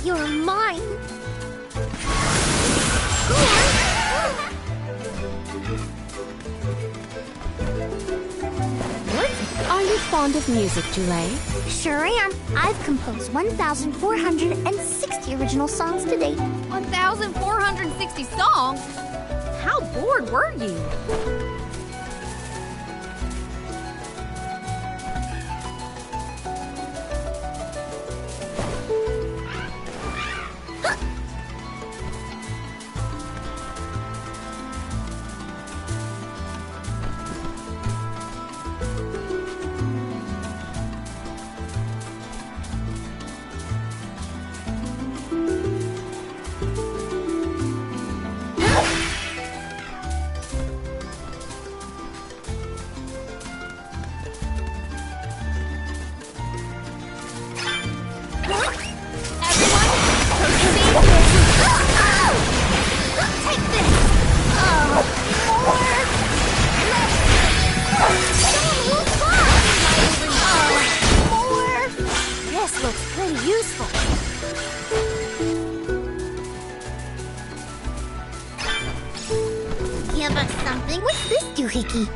You're mine. Are you fond of music, Julie? Sure am. I've composed 1,460 original songs to date. 1,460 songs? How bored were you? Give us something. What's this doohickey?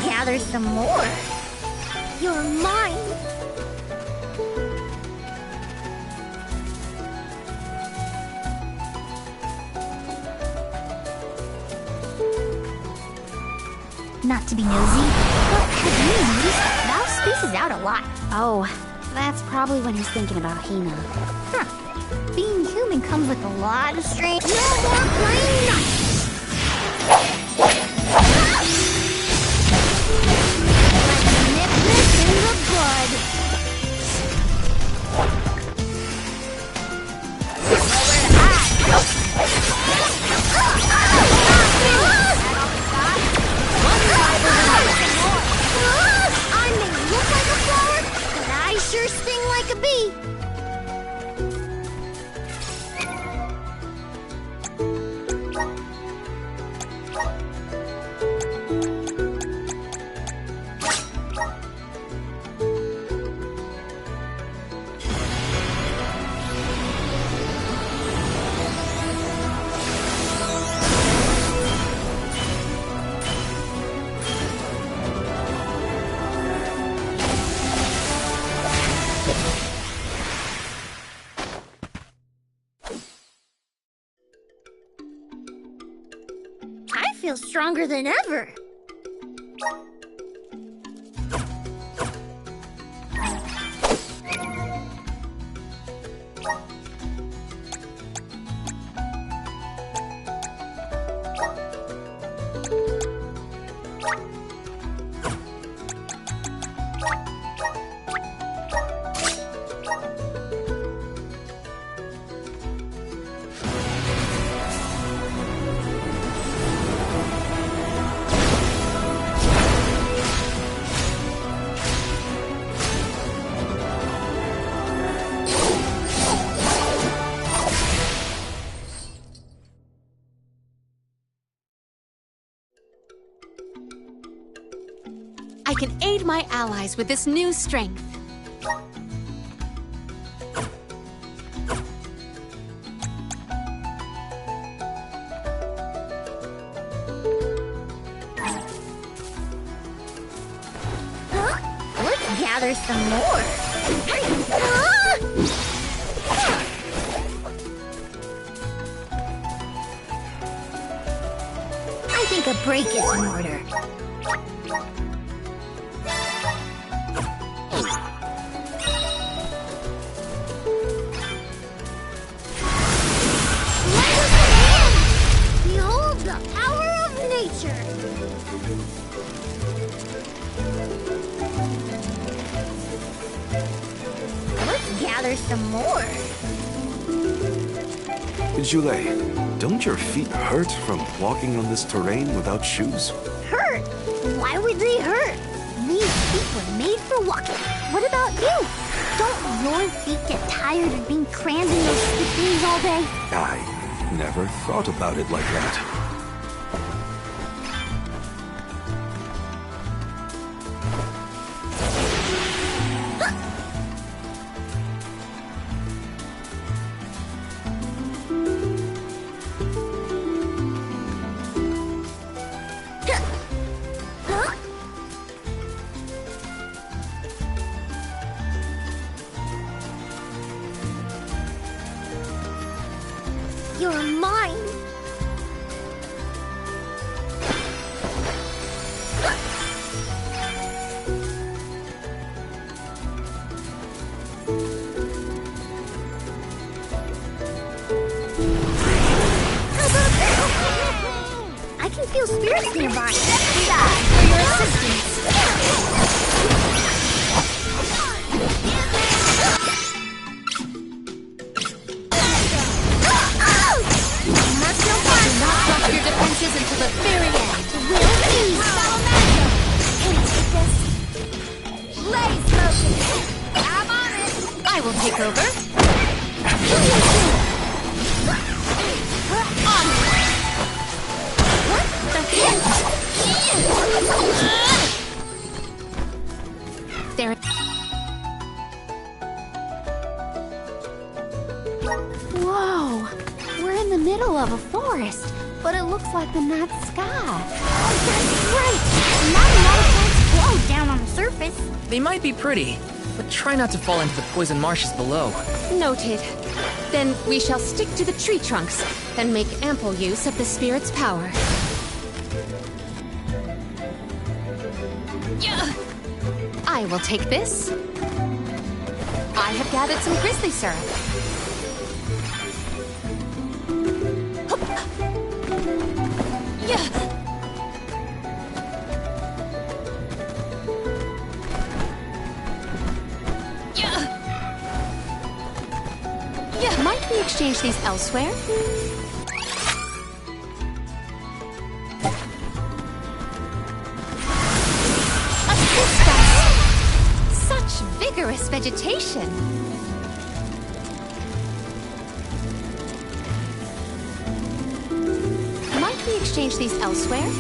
Gather some more. You're mine. Not to be nosy, but have you noticed that Val spaces out a lot? Oh, that's probably when he's thinking about Hina. Huh. Being human comes with a lot of strange... No more playing nice! Nip this in the bud. Nowhere to hide. I may look like a flower, but I sure sting like a bee. feel stronger than ever. I can aid my allies with this new strength. Huh? Let's gather some more. I think a break is in order. Behold the power of nature! Let's gather some more. Julie, don't your feet hurt from walking on this terrain without shoes? Hurt? Why would they hurt? These feet were made for walking. What about you? Don't your feet get tired of being crammed in those stick all day? I never thought about it like that. You're mine! I can feel spirits nearby. For your assistance. Your defenses until the very end. We'll see. Can you take this? Blaze motion. I'm on it. I will take over. There. Whoa! We're in the middle of a forest, but it looks like the night sky. That's right. Not a lot of plants float down on the surface. They might be pretty, but try not to fall into the poison marshes below. Noted. Then we shall stick to the tree trunks and make ample use of the spirit's power. I will take this. I have gathered some grizzly syrup. Might we exchange these elsewhere? Assist us! Such vigorous vegetation! Might we exchange these elsewhere?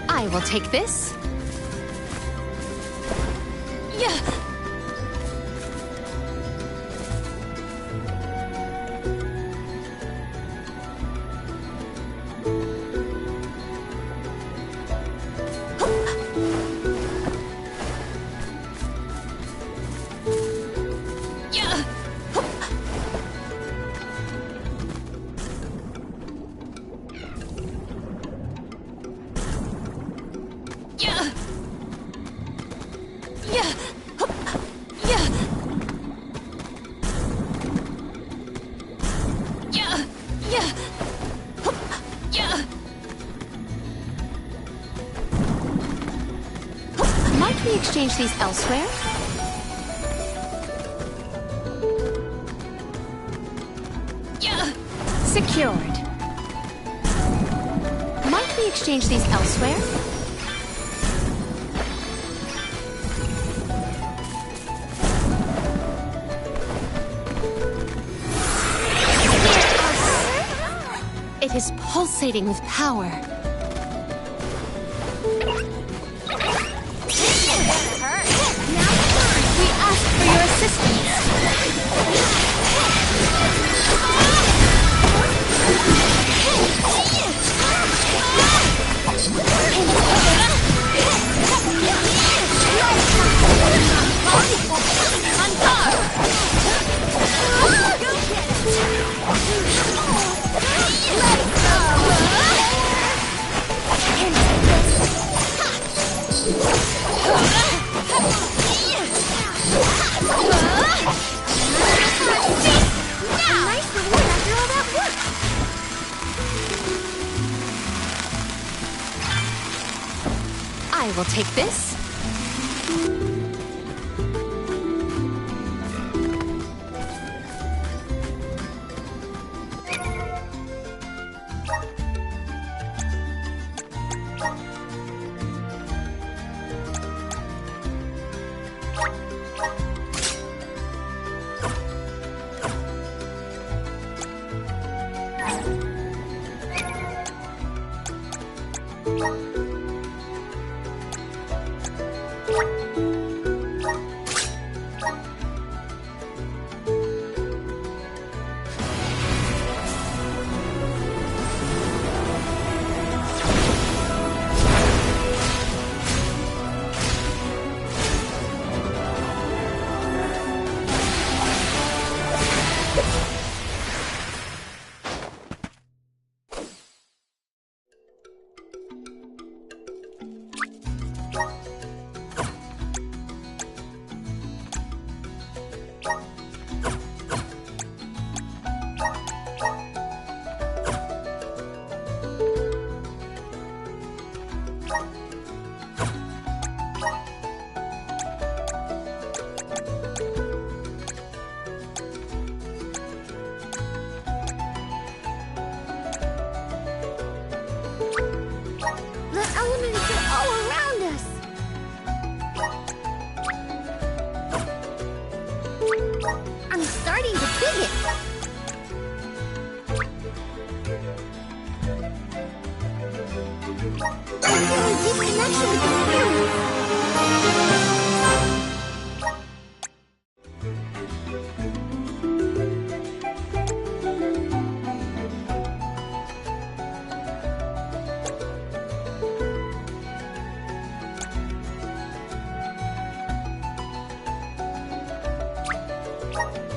I will take this. Yeah. Yeah. Hup. Yeah. Yeah. Yeah. Hup. Yeah. Might we exchange these elsewhere? Yeah. Secured. Might we exchange these elsewhere? It is pulsating with power. We ask for your assistance. I will take this.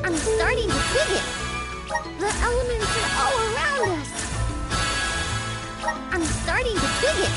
I'm starting to dig it. The elements are all around us. I'm starting to dig it.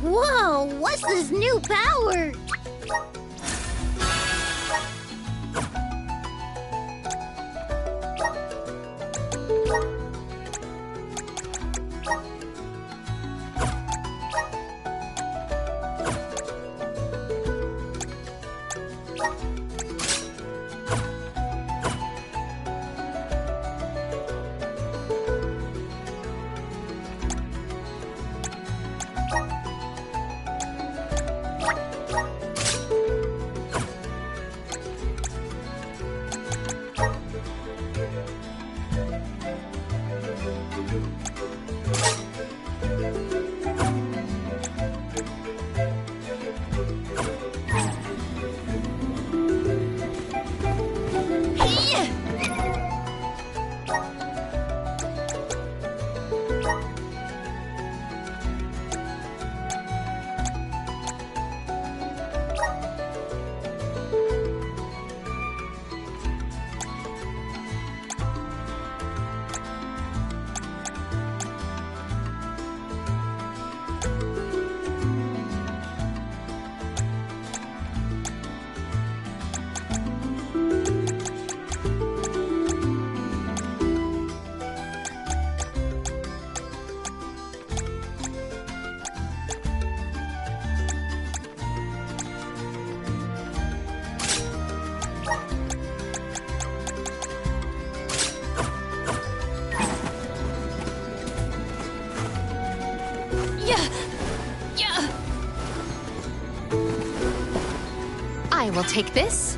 Whoa, what's this new power? I will take this.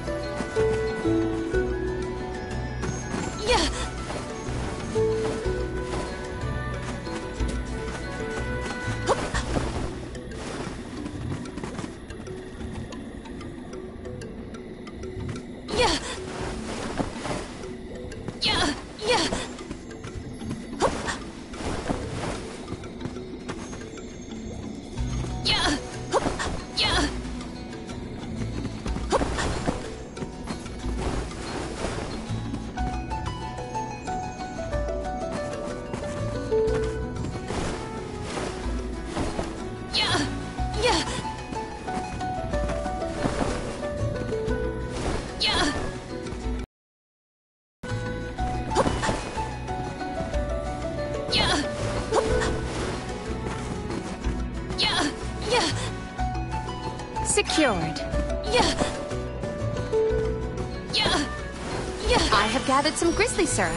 Secured. I have gathered some grizzly syrup.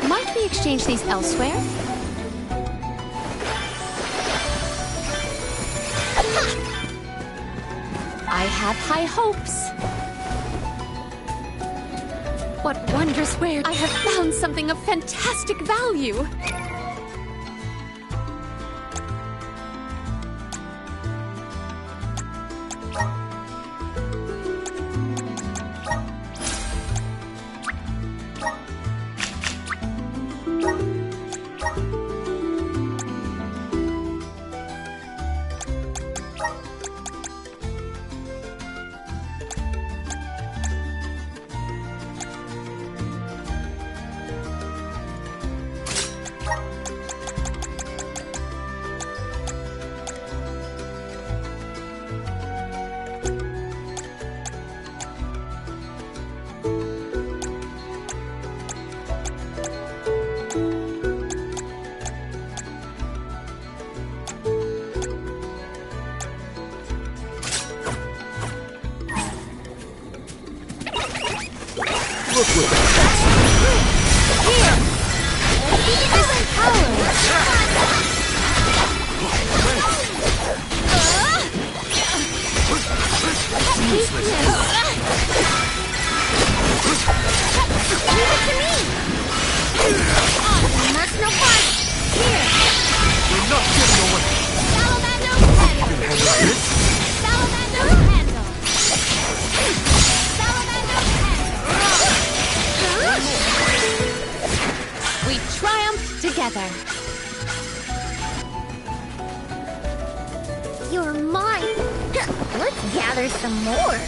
Might we exchange these elsewhere? I have high hopes. What wondrous wares! I have found something of fantastic value! Look what Here! This power! Leave it to me! Awesome, that's no fun! Here! We're not giving away. Salamander handle! You can handle this? Salamander handle! Salamander handle! We triumph together. You're mine! Let's gather some more.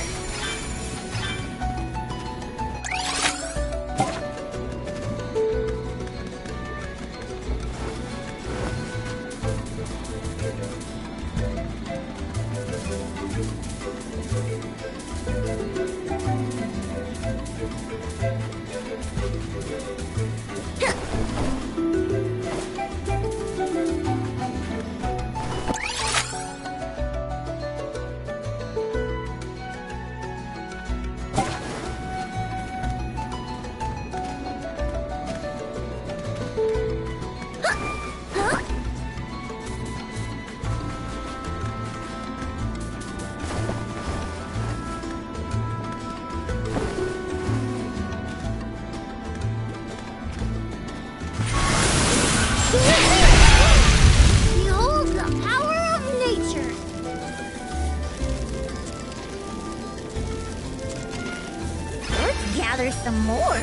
Behold the power of nature. Let's gather some more.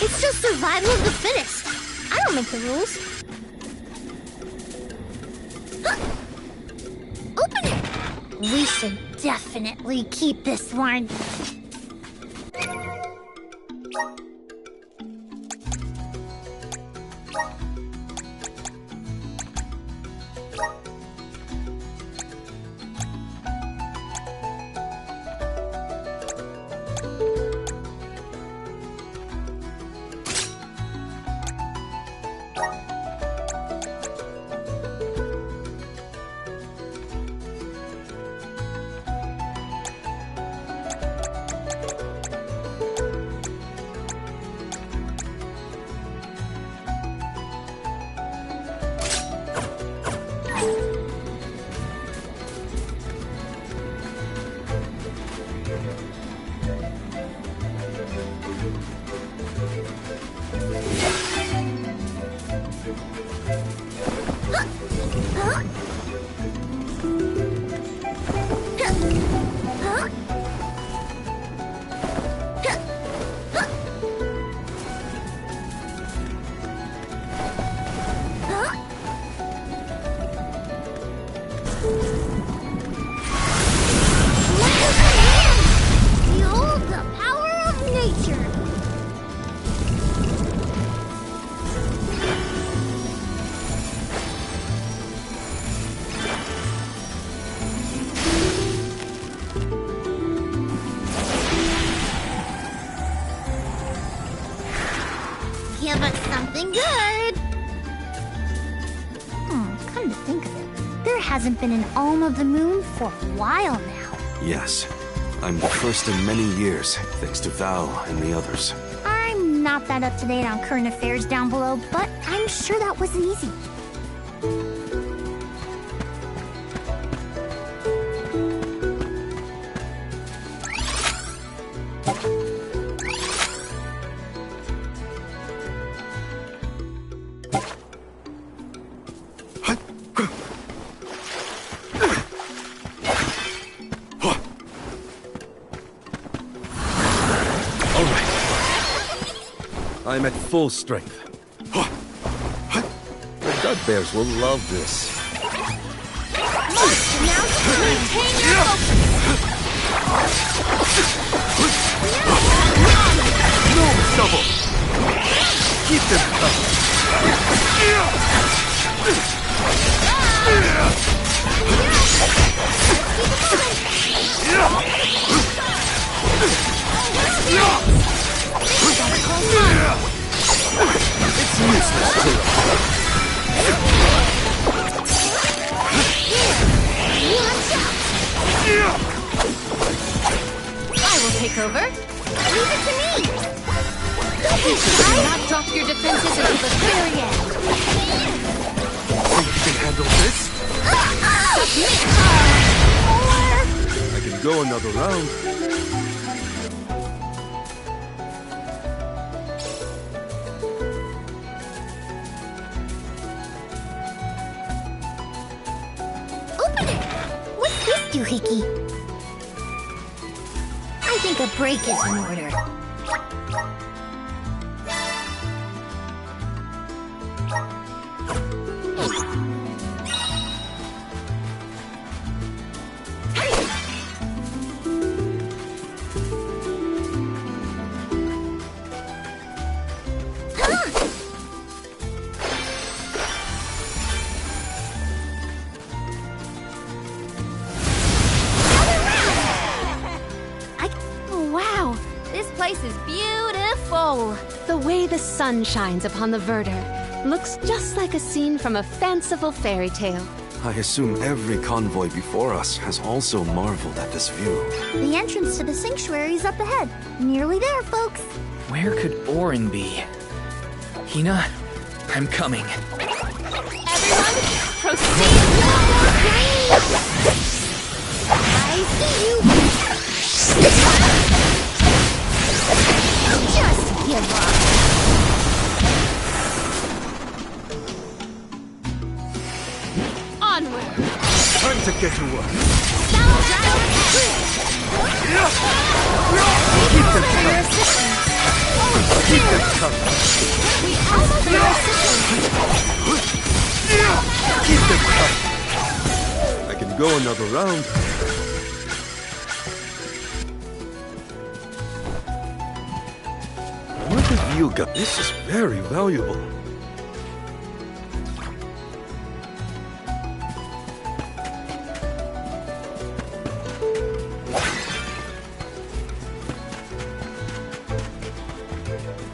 It's just survival of the fittest. I don't make the rules. Open it! We should definitely keep this one. Behold the power of nature. Give us something good. Come to think of it, there hasn't been an Alm of the Moon for a while now. Yes. I'm the first in many years, thanks to Val and the others. I'm not that up to date on current affairs down below, but I'm sure that wasn't easy. I'm at full strength. The Dud Bears will love this. Now maintain your No trouble! Keep them covered! It's useless to I will take over. Leave it to me! Do not drop your defenses until the very end. think you can handle this? I can go another round. doohickey. I think a break is in order. Wow, this place is beautiful. The way the sun shines upon the verdure looks just like a scene from a fanciful fairy tale. I assume every convoy before us has also marveled at this view. The entrance to the sanctuary is up ahead. Nearly there, folks. Where could Orin be? Hina, I'm coming. Everyone, proceed! I see you. Just give up. Onward! Time to get to work. Keep them coming. Keep them coming. We almost got our system. Keep them coming. I can go another round. What have you got? This is very valuable.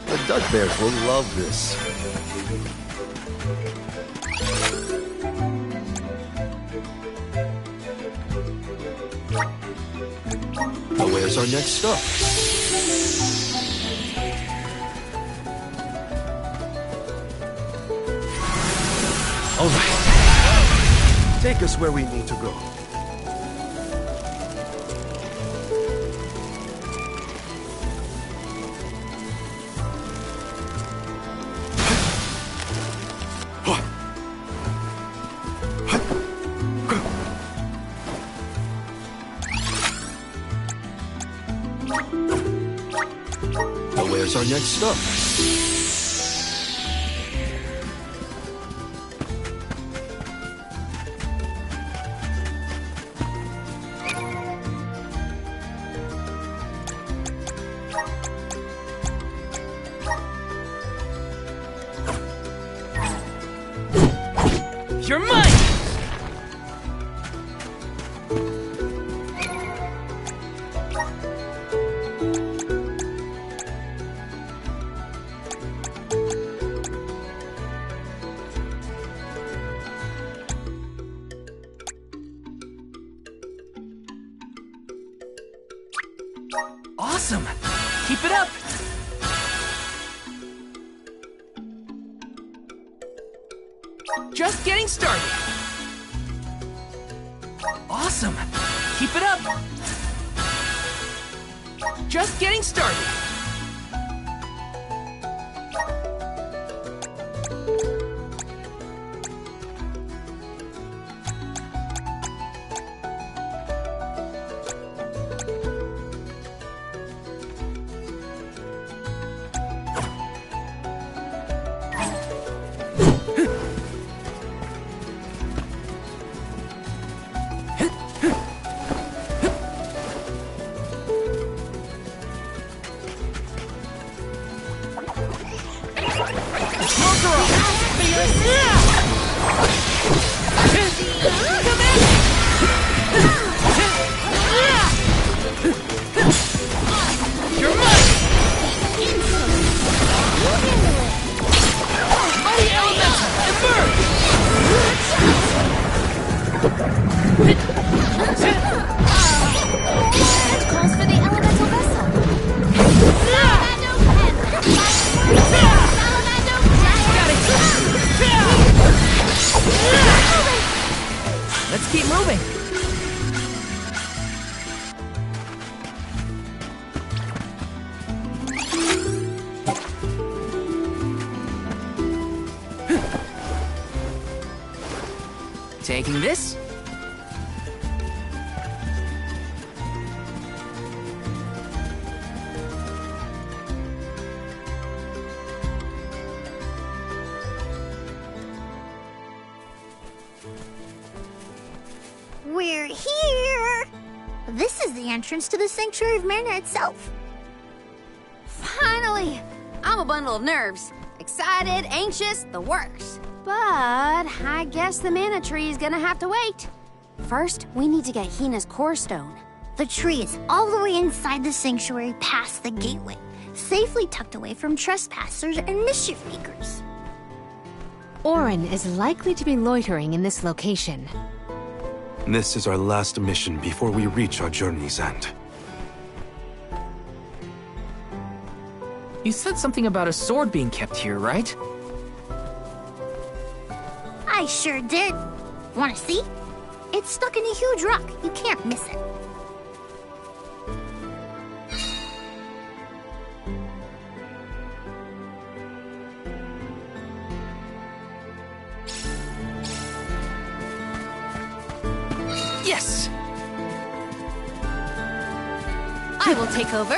The duck bears will love this. Now where's our next stop? All right. Take us where we need to go. Now where's our next stop? You're mine! Awesome! Keep it up! Just getting started! Awesome! Keep it up! Just getting started! Let's keep moving. Taking this. the entrance to the Sanctuary of Mana itself. Finally! I'm a bundle of nerves. Excited, anxious, the works. But I guess the mana tree is gonna have to wait. First, we need to get Hina's core stone. The tree is all the way inside the sanctuary past the gateway, safely tucked away from trespassers and mischief makers. Auron is likely to be loitering in this location. This is our last mission before we reach our journey's end. You said something about a sword being kept here, right? I sure did. Wanna see? It's stuck in a huge rock. You can't miss it. Yes! I will take over.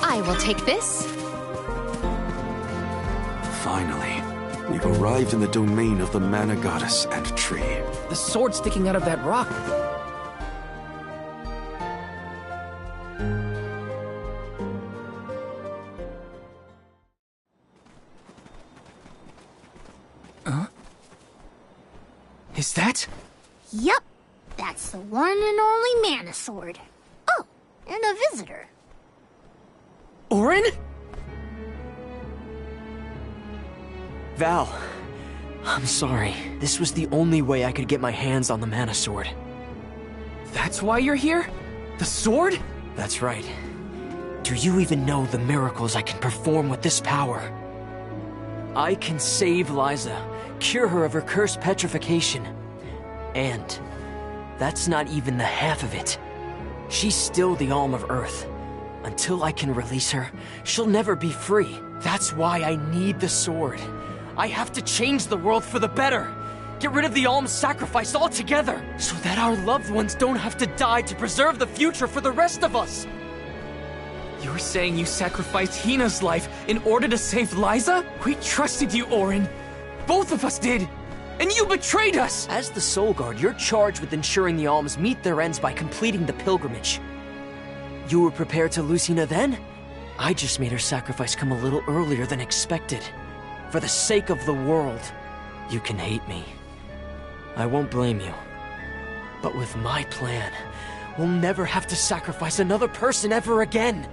I will take this. Finally, we've arrived in the domain of the Mana Goddess and tree. The sword sticking out of that rock. Huh? Is that? Yup, that's the one and only Mana Sword. Oh, and a visitor. Auron? Val, I'm sorry. This was the only way I could get my hands on the Mana Sword. That's why you're here? The sword? That's right. Do you even know the miracles I can perform with this power? I can save Liza, cure her of her cursed petrification. And that's not even the half of it. She's still the Alm of Earth. Until I can release her, she'll never be free. That's why I need the sword. I have to change the world for the better. Get rid of the Alm's sacrifice altogether, so that our loved ones don't have to die to preserve the future for the rest of us. You're saying you sacrificed Hina's life in order to save Liza? We trusted you, Auron. Both of us did. And you betrayed us! As the Soul Guard, you're charged with ensuring the Alms meet their ends by completing the pilgrimage. You were prepared to lose Hina then? I just made her sacrifice come a little earlier than expected. For the sake of the world, you can hate me. I won't blame you. But with my plan, we'll never have to sacrifice another person ever again.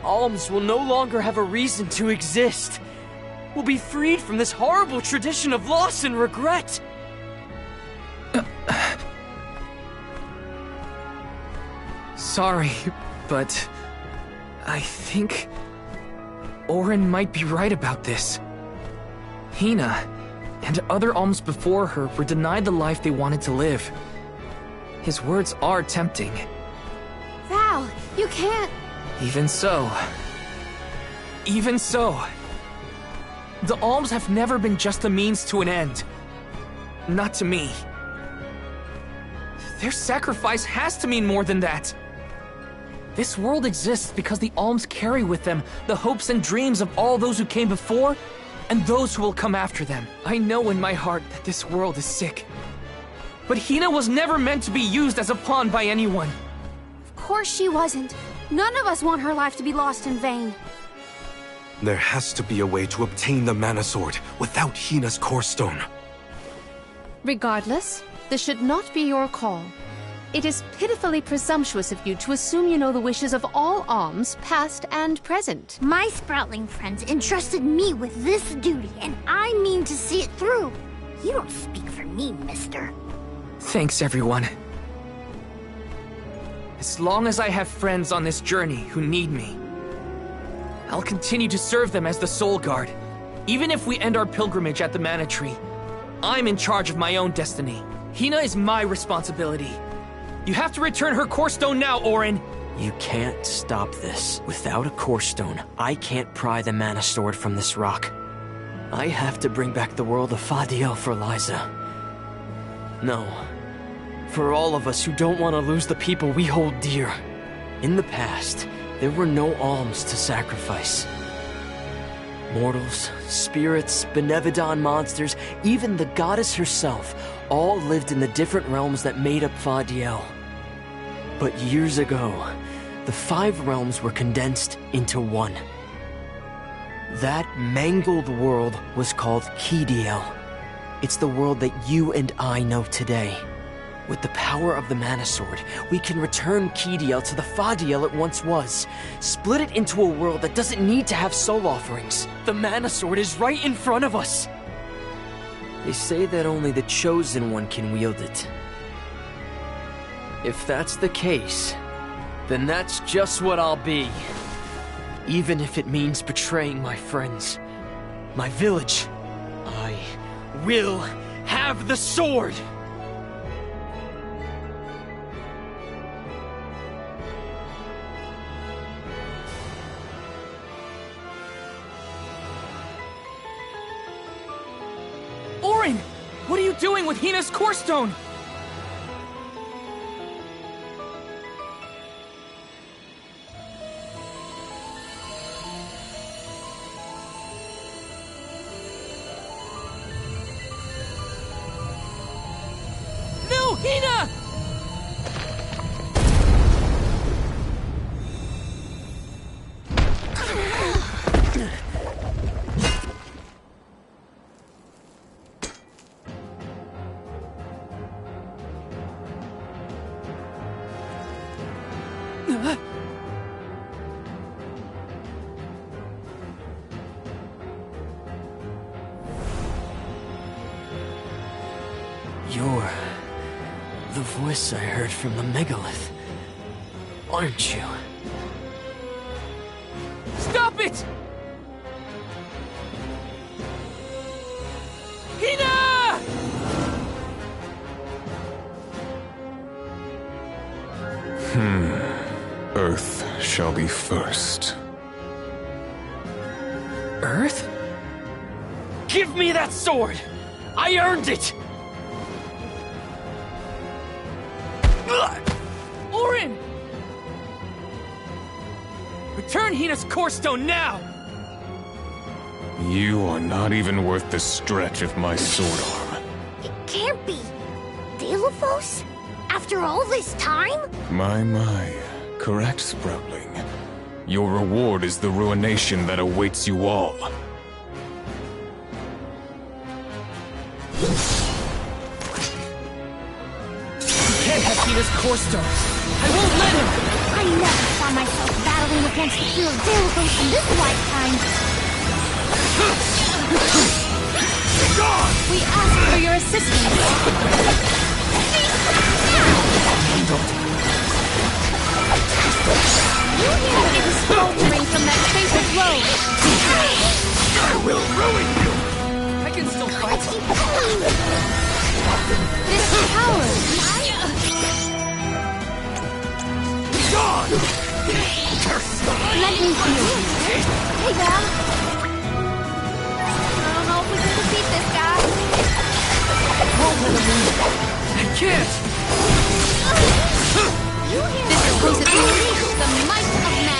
Alms will no longer have a reason to exist. We'll be freed from this horrible tradition of loss and regret. Sorry, but I think Auron might be right about this. Hina and other alms before her were denied the life they wanted to live. His words are tempting. Val, you can't... Even so. The alms have never been just a means to an end. Not to me. Their sacrifice has to mean more than that. This world exists because the alms carry with them the hopes and dreams of all those who came before and those who will come after them. I know in my heart that this world is sick. But Hina was never meant to be used as a pawn by anyone. Of course she wasn't. None of us want her life to be lost in vain. There has to be a way to obtain the Mana Sword without Hina's core stone. Regardless, this should not be your call. It is pitifully presumptuous of you to assume you know the wishes of all alms, past and present. My Sproutling friends entrusted me with this duty, and I mean to see it through. You don't speak for me, mister. Thanks, everyone. As long as I have friends on this journey who need me, I'll continue to serve them as the Soul Guard. Even if we end our pilgrimage at the Mana Tree, I'm in charge of my own destiny. Hina is my responsibility. You have to return her core stone now, Auron! You can't stop this. Without a core stone, I can't pry the Mana Sword from this rock. I have to bring back the world of Fadiel for Liza. No. For all of us who don't want to lose the people we hold dear. In the past, there were no alms to sacrifice. Mortals, spirits, benevodon monsters, even the goddess herself, all lived in the different realms that made up Fadiel. But years ago, the 5 realms were condensed into one. That mangled world was called Kidiel. It's the world that you and I know today. With the power of the Mana Sword, we can return Kidiel to the Fadiel it once was. Split it into a world that doesn't need to have soul offerings. The Mana Sword is right in front of us. They say that only the Chosen One can wield it. If that's the case, then that's just what I'll be. Even if it means betraying my friends, my village, I will have the sword! Orin! What are you doing with Hina's core stone? No, Hina! You're the voice I heard from the megalith, aren't you? Stop it! Hina! Earth shall be first. Earth? Give me that sword! I earned it! Orin! Return Hina's core stone now! You are not even worth the stretch of my sword arm. It can't be. Daelophos? After all this time? My. Correct, Sproutling. Your reward is the ruination that awaits you all. Can't have Hina's core stone. I won't let him! I never saw myself battling against the fear of Daelophos in this lifetime. We ask for your assistance. You can't get his faltering from that fatal blow. I will ruin you! I can still fight. This power. Gone! Let me heal. Hey, Val. I don't know if we can defeat this guy. Won't let him win. I can't! This supposedly unleashes the might of Mana.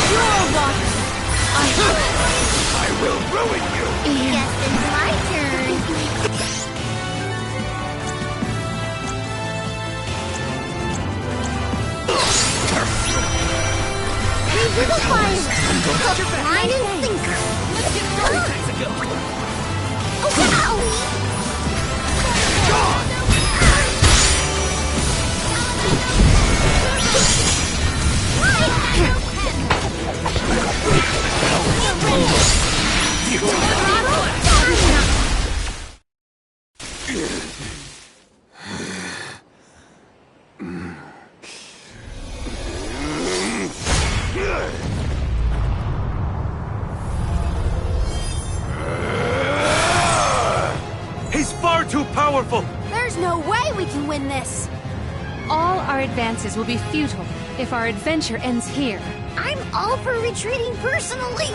Pure water. I will ruin you! Guess it's my turn. Hey, little fire! Line and sinker! Oh, wow! He's far too powerful! There's no way we can win this. All our advances will be futile if our adventure ends here. I'm all for retreating personally.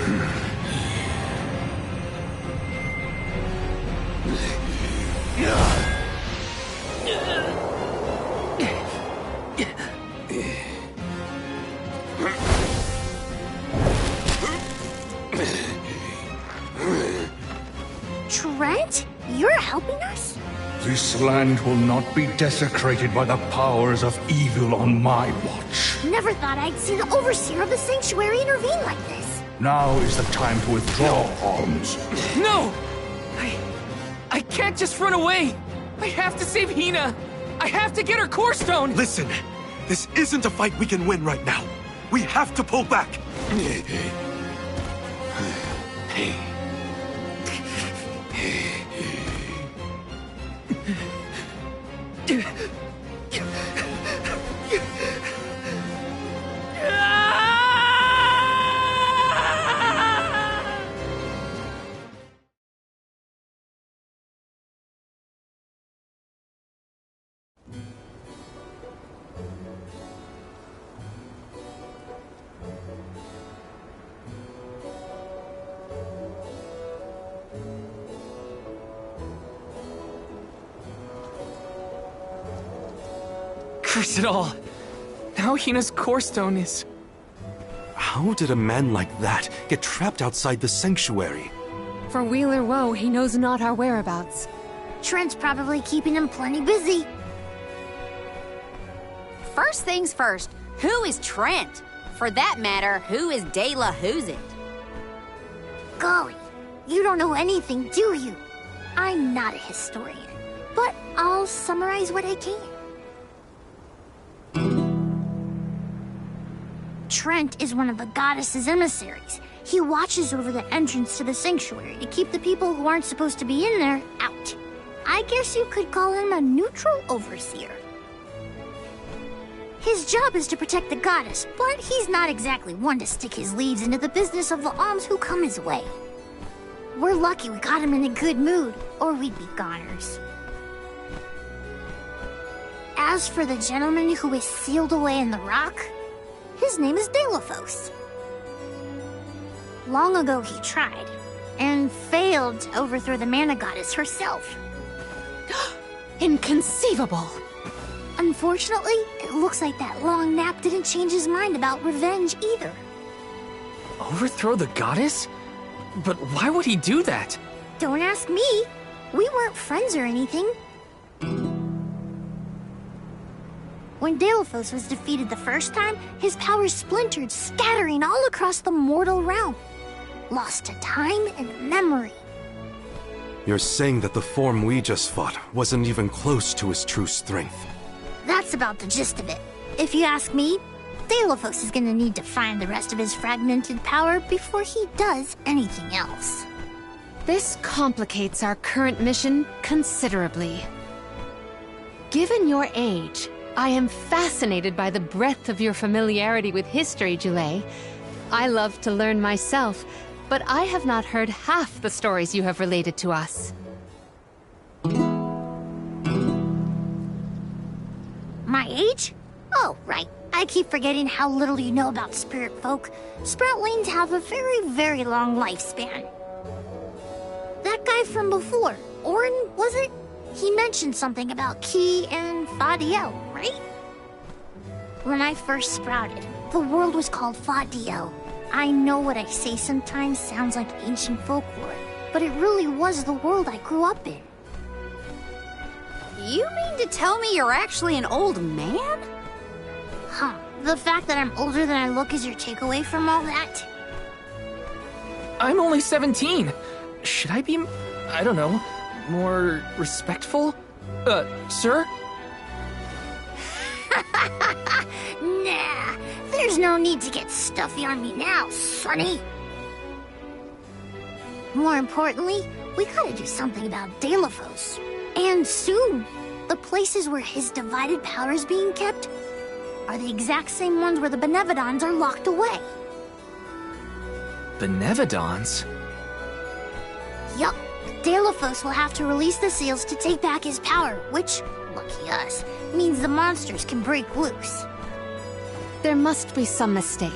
Trent, you're helping us? This land will not be desecrated by the powers of evil on my watch. Never thought I'd see the Overseer of the Sanctuary intervene like this. Now is the time to withdraw, Arms. No! I can't just run away! I have to save Hina! I have to get her core stone! Listen, this isn't a fight we can win right now. We have to pull back. Curse it all. Now Hina's core stone is... How did a man like that get trapped outside the sanctuary? For Wheeler Woe, he knows not our whereabouts. Trent's probably keeping him plenty busy. First things first, who is Trent? For that matter, who is Daelophos? Golly, you don't know anything, do you? I'm not a historian, but I'll summarize what I can. Trent is one of the goddess's emissaries. He watches over the entrance to the sanctuary to keep the people who aren't supposed to be in there out. I guess you could call him a neutral overseer. His job is to protect the goddess, but he's not exactly one to stick his leads into the business of the alms who come his way. We're lucky we got him in a good mood, or we'd be goners. As for the gentleman who is sealed away in the rock, his name is Daelophos. Long ago he tried, and failed to overthrow the Mana Goddess herself. Inconceivable! Unfortunately, it looks like that long nap didn't change his mind about revenge either. Overthrow the goddess? But why would he do that? Don't ask me. We weren't friends or anything. When Daelophos was defeated the first time, his powers splintered, scattering all across the mortal realm. Lost to time and memory. You're saying that the form we just fought wasn't even close to his true strength. That's about the gist of it. If you ask me, Daelophos is gonna need to find the rest of his fragmented power before he does anything else. This complicates our current mission considerably. Given your age, I am fascinated by the breadth of your familiarity with history, Jule. I love to learn myself, but I have not heard half the stories you have related to us. My age? Oh, right. I keep forgetting how little you know about spirit folk. Sproutlings have a very, very long lifespan. That guy from before, Orin, was it? He mentioned something about Ki and Fadiel, right? When I first sprouted, the world was called Fadiel. I know what I say sometimes sounds like ancient folklore, but it really was the world I grew up in. You mean to tell me you're actually an old man? Huh. The fact that I'm older than I look is your takeaway from all that? I'm only 17. Should I be, I don't know, more respectful? Sir? Nah, there's no need to get stuffy on me now, sonny. More importantly, we gotta do something about Daelophos. And soon. The places where his divided power is being kept are the exact same ones where the Benevodons are locked away. Benevodons? Yup. Daelophos will have to release the seals to take back his power, which, lucky us, means the monsters can break loose. There must be some mistake.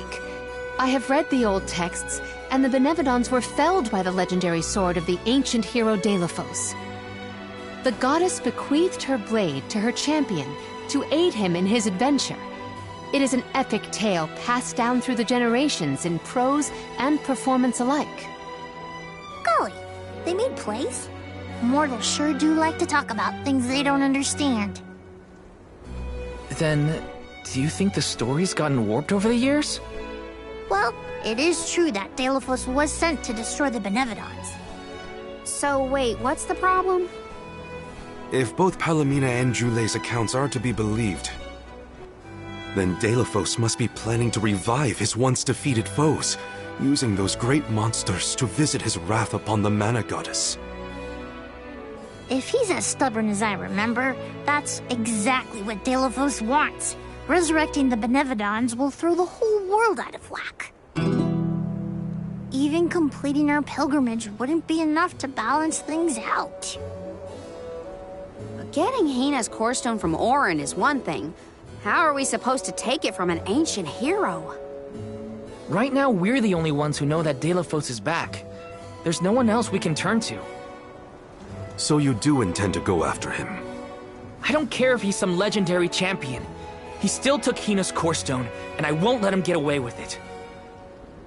I have read the old texts, and the Benevodons were felled by the legendary sword of the ancient hero Daelophos. The goddess bequeathed her blade to her champion to aid him in his adventure. It is an epic tale passed down through the generations in prose and performance alike. Golly, They made plays. Mortals sure do like to talk about things they don't understand. Then, do you think the story's gotten warped over the years? Well, it is true that Daelophos was sent to destroy the Benevodons. So wait, what's the problem? If both Palomina and Jule's accounts are to be believed, then Daelophos must be planning to revive his once defeated foes, using those great monsters to visit his wrath upon the Mana Goddess. If he's as stubborn as I remember, that's exactly what Daelophos wants. Resurrecting the Benevodons will throw the whole world out of whack. Even completing our pilgrimage wouldn't be enough to balance things out. Getting Hina's core stone from Orin is one thing. How are we supposed to take it from an ancient hero? Right now, we're the only ones who know that Daelophos is back. There's no one else we can turn to. So you do intend to go after him? I don't care if he's some legendary champion. He still took Hina's core stone, and I won't let him get away with it.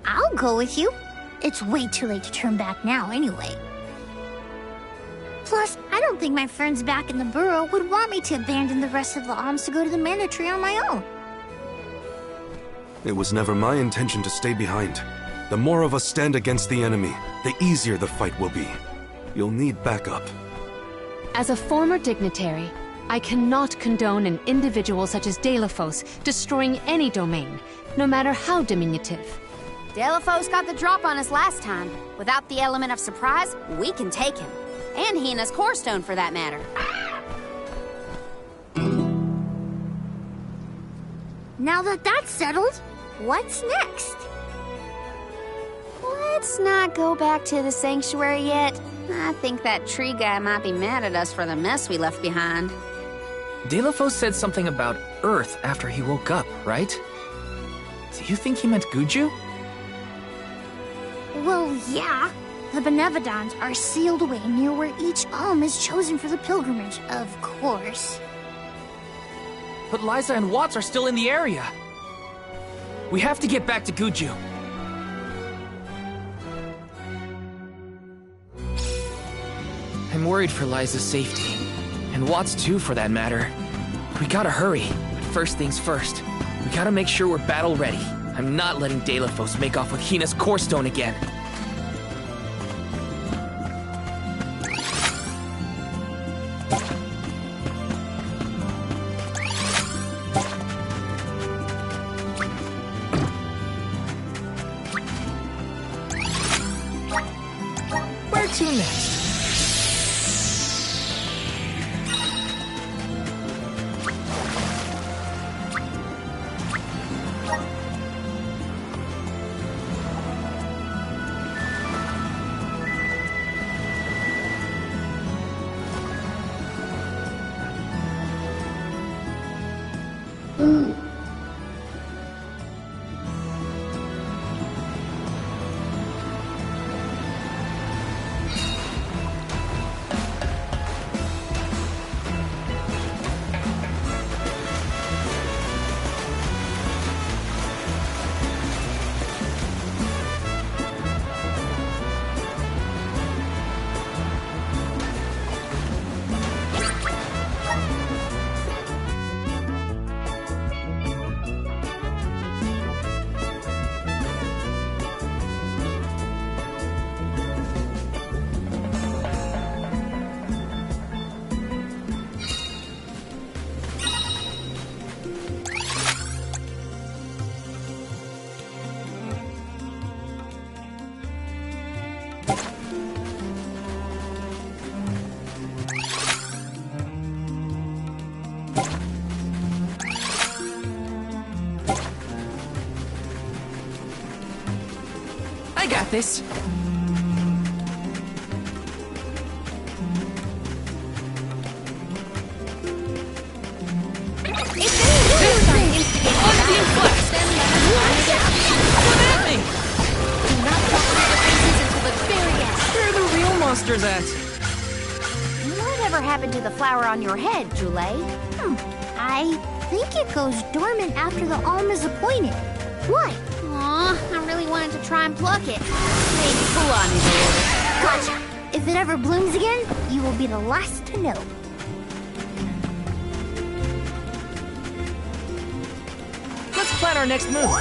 I'll go with you. It's way too late to turn back now anyway. Plus, I don't think my friends back in the burrow would want me to abandon the rest of the alms to go to the Mana Tree on my own. It was never my intention to stay behind. The more of us stand against the enemy, the easier the fight will be. You'll need backup. As a former dignitary, I cannot condone an individual such as Daelophos destroying any domain, no matter how diminutive. Daelophos got the drop on us last time. Without the element of surprise, we can take him. And Hina's core stone, for that matter. Now that that's settled, what's next? Let's not go back to the sanctuary yet. I think that tree guy might be mad at us for the mess we left behind. Daelophos said something about Earth after he woke up, right? Do you think he meant Guju? Well, yeah. The Benevodons are sealed away near where each alm is chosen for the pilgrimage, of course. But Liza and Watts are still in the area. We have to get back to Guju. I'm worried for Liza's safety. And Watts too, for that matter. We gotta hurry. But first things first. We gotta make sure we're battle ready. I'm not letting Daelophos make off with Hina's core stone again. Where to next? I got this. Where are the real monsters at? Whatever happened to the flower on your head, Jule? I think it goes dormant after the alm is appointed. What? Aw, I really wanted to try and pluck it. Maybe pull on it a little. Gotcha. If it ever blooms again, you will be the last to know. Let's plan our next move.